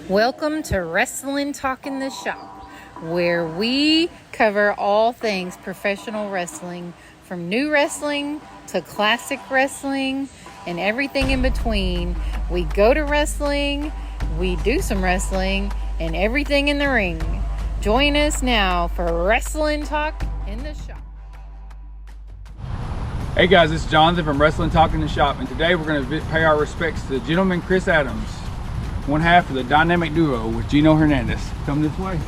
Welcome to Wrestling Talk in the Shop, where we cover all things professional wrestling, from new wrestling to classic wrestling and everything in between. We go to wrestling, we do some wrestling, and everything in the ring. Join us now for Wrestling Talk in the Shop. Hey guys, it's Jonathan from Wrestling Talk in the Shop, and today we're going to pay our respects to gentleman Chris Adams, one half of the dynamic duo with Gino Hernandez. Come this way.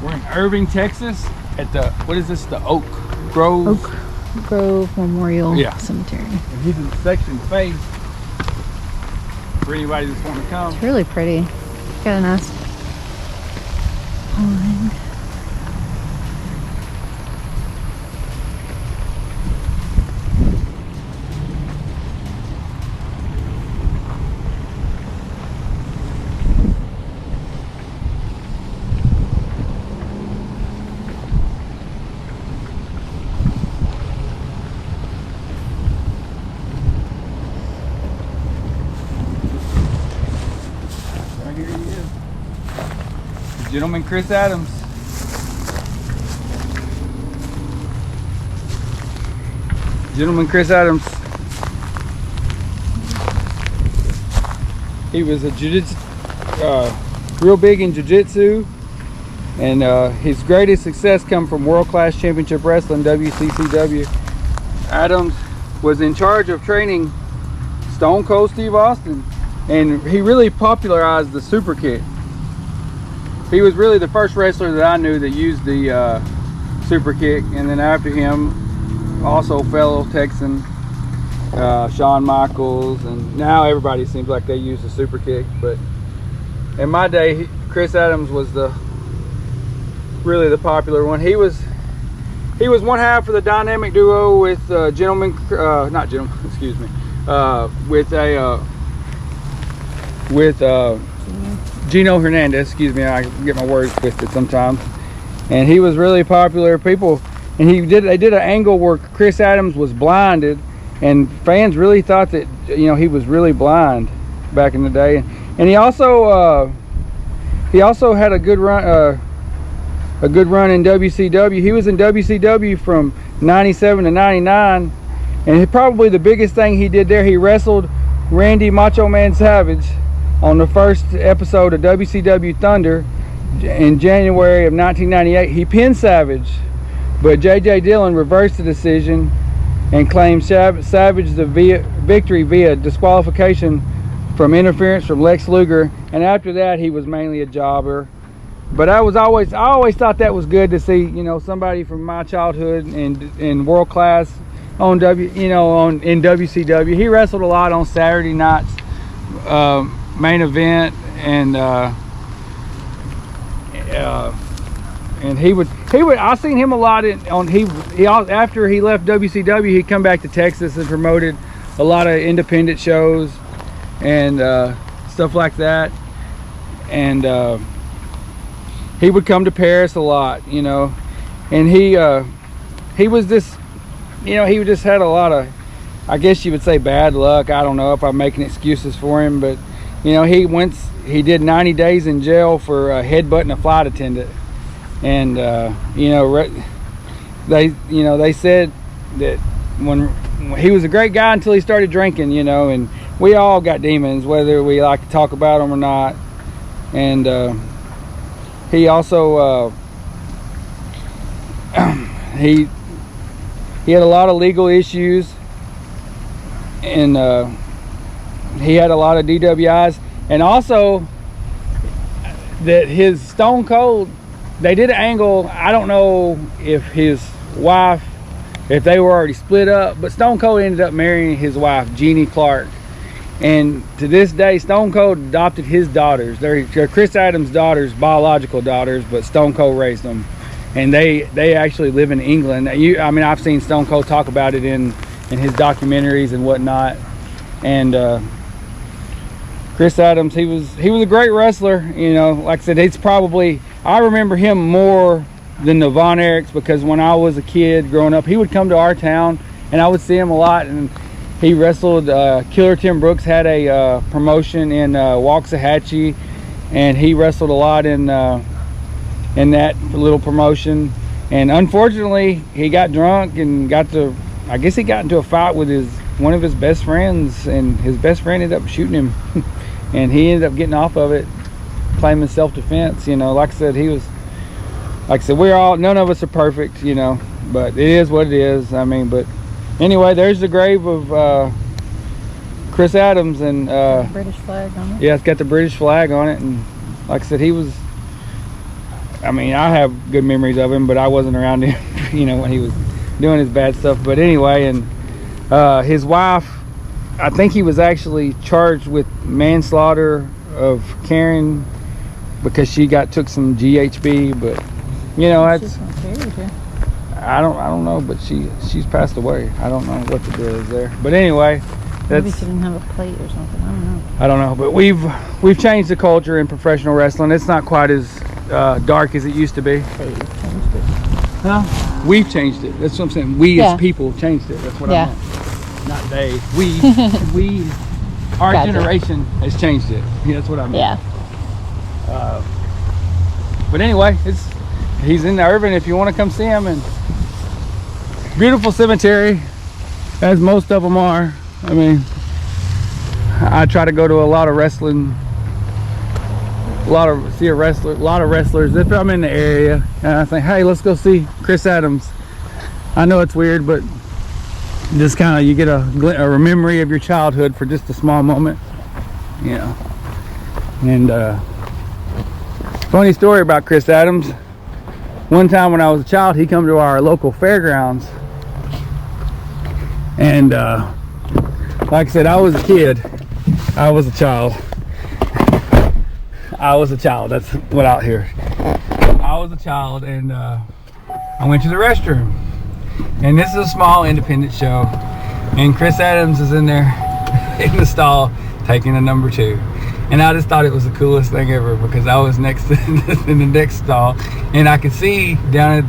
We're in Irving, Texas at the, what is this, the Oak Grove Memorial Cemetery. And he's in section phase for anybody that's wanting to come. It's really pretty. Got a nice pond. Gentleman Chris Adams. Gentleman Chris Adams. He was a real big in jiu-jitsu, and his greatest success come from World Class Championship Wrestling, WCCW. Adams was in charge of training Stone Cold Steve Austin, and he really popularized the super kick. He was really the first wrestler that I knew that used the super kick, and then after him, also fellow Texan Shawn Michaels, and now everybody seems like they use the super kick. But in my day, Chris Adams was really the popular one. He was one half of the dynamic duo with Gino Hernandez, excuse me, I get my words twisted sometimes. And he was really popular. And they did an angle where Chris Adams was blinded, and fans really thought that, you know, he was really blind back in the day. And he also had a good run in WCW. He was in WCW from 97 to 99, and probably the biggest thing he did there, he wrestled Randy Macho Man Savage on the first episode of WCW Thunder in January of 1998. He pinned Savage, but J.J. Dillon reversed the decision and claimed Savage the victory via disqualification from interference from Lex Luger. And after that, he was mainly a jobber. But I always thought that was good to see, you know, somebody from my childhood in world class in WCW. He wrestled a lot on Saturday nights. Main event, and I seen him a lot after he left WCW. He'd come back to Texas and promoted a lot of independent shows and stuff like that, and he would come to Paris a lot, you know. And he just had a lot of, I guess you would say, bad luck. I don't know if I'm making excuses for him, but you know, he did 90 days in jail for headbutting a flight attendant, and they said that when he was a great guy until he started drinking, you know, and we all got demons, whether we like to talk about them or not. And he also he had a lot of legal issues, and he had a lot of DWIs, and also that his Stone Cold, they did an angle, I don't know if his wife, if they were already split up, but Stone Cold ended up marrying his wife, Jeannie Clark. And to this day, Stone Cold adopted his daughters. They're Chris Adams' daughters, biological daughters, but Stone Cold raised them. And they actually live in England. I've seen Stone Cold talk about it in his documentaries and whatnot. And Chris Adams, he was a great wrestler, you know. Like I said, I remember him more than the Von Erichs, because when I was a kid growing up, he would come to our town and I would see him a lot, and He wrestled. Killer Tim Brooks had a promotion in Waxahachie, and he wrestled a lot in that little promotion. And unfortunately, he got drunk and I guess he got into a fight with one of his best friends, and his best friend ended up shooting him. And he ended up getting off of it, claiming self-defense. You know, like I said, none of us are perfect, you know, but it is what it is. I mean, but anyway, there's the grave of Chris Adams, and British flag on it. yeah, it's got the British flag on it. And like I said, I mean, I have good memories of him, but I wasn't around him, you know, when he was doing his bad stuff. But anyway, and his wife, I think he was actually charged with manslaughter of Karen because she took some GHB. But you know, I don't know, but she's passed away. I don't know what the deal is there. But anyway, maybe she didn't have a plate or something. I don't know. But we've changed the culture in professional wrestling. It's not quite as dark as it used to be. Huh? We've changed it. That's what I'm saying. We as people changed it. That's what I meant. Not they. Our generation has changed it. Yeah, that's what I meant. Yeah. But anyway, he's in Irving if you want to come see him. And beautiful cemetery, as most of them are. I mean, I try to go to a lot of wrestling. A lot of wrestlers if I'm in the area, and I think, hey, let's go see Chris Adams. I know it's weird, but just kind of you get a memory of your childhood for just a small moment, you know. And funny story about Chris Adams. One time when I was a child, he come to our local fairgrounds, and like I said, I was a kid. I was a child. That's what out here. I was a child, and I went to the restroom. And this is a small independent show, and Chris Adams is in there in the stall taking a number 2. And I just thought it was the coolest thing ever, because I was next to in the next stall, and I could see down at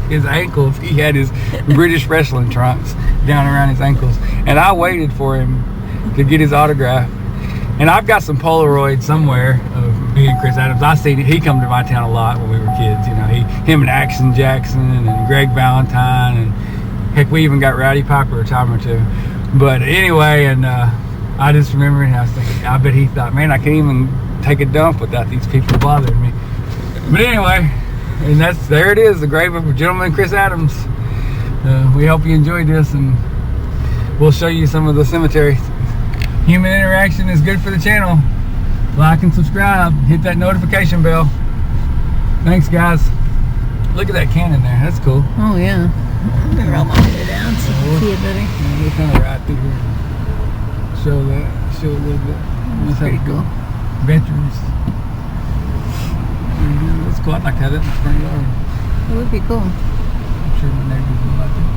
his ankles, he had his British wrestling trunks down around his ankles, and I waited for him to get his autograph. And I've got some Polaroids somewhere of me and Chris Adams. I seen it. He come to my town a lot when we were kids. You know, him and Action Jackson and Greg Valentine, and heck, we even got Rowdy Piper a time or two. But anyway, and I just remember, and I was thinking, I bet he thought, man, I can't even take a dump without these people bothering me. But anyway, and there it is, the grave of gentleman Chris Adams. We hope you enjoyed this, and we'll show you some of the cemetery. Human interaction is good for the channel. Like and subscribe. Hit that notification bell. Thanks, guys. Look at that cannon there. That's cool. Oh, yeah. I'm going to roll my window down so you can see it better. Yeah, we'll kind of ride through here. Show a little bit. That's pretty cool. Veterans. That's cool. I'd like to have that in the front yard. It would be cool. I'm sure my neighbors would like it.